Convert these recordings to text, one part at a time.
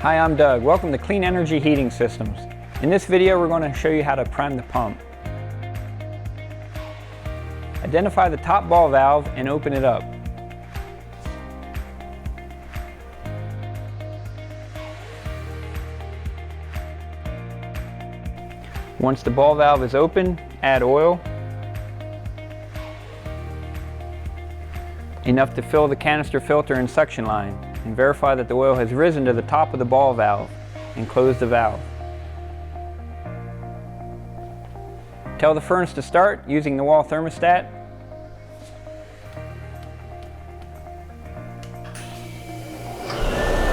Hi, I'm Doug. Welcome to Clean Energy Heating Systems. In this video, we're going to show you how to prime the pump. Identify the top ball valve and open it up. Once the ball valve is open, add oil, enough to fill the canister filter and suction line, and verify that the oil has risen to the top of the ball valve, and close the valve. Tell the furnace to start using the wall thermostat.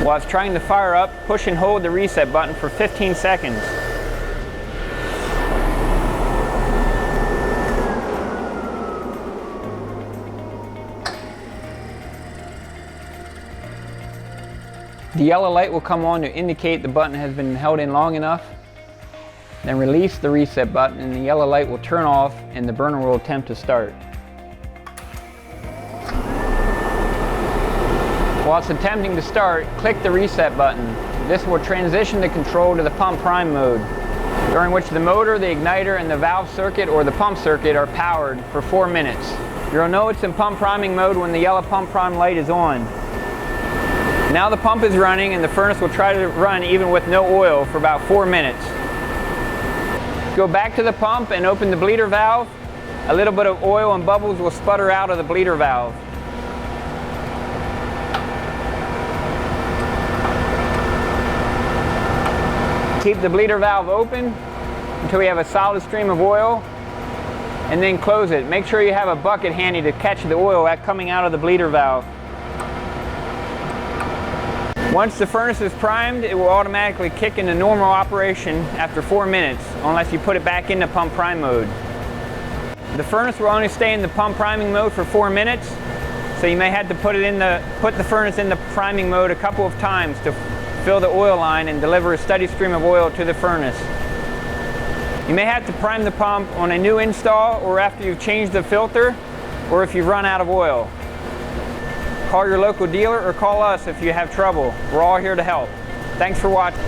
While it's trying to fire up, push and hold the reset button for 15 seconds. The yellow light will come on to indicate the button has been held in long enough. Then release the reset button and the yellow light will turn off and the burner will attempt to start. While it's attempting to start, click the reset button. This will transition the control to the pump prime mode, during which the motor, the igniter, and the valve circuit or the pump circuit are powered for 4 minutes. You'll know it's in pump priming mode when the yellow pump prime light is on. Now the pump is running and the furnace will try to run even with no oil for about 4 minutes. Go back to the pump and open the bleeder valve. A little bit of oil and bubbles will sputter out of the bleeder valve. Keep the bleeder valve open until we have a solid stream of oil, and then close it. Make sure you have a bucket handy to catch the oil coming out of the bleeder valve. Once the furnace is primed, it will automatically kick into normal operation after 4 minutes, unless you put it back into pump prime mode. The furnace will only stay in the pump priming mode for 4 minutes, so you may have to put the furnace in the priming mode a couple of times to fill the oil line and deliver a steady stream of oil to the furnace. You may have to prime the pump on a new install or after you've changed the filter or if you've run out of oil. Call your local dealer or call us if you have trouble. We're all here to help. Thanks for watching.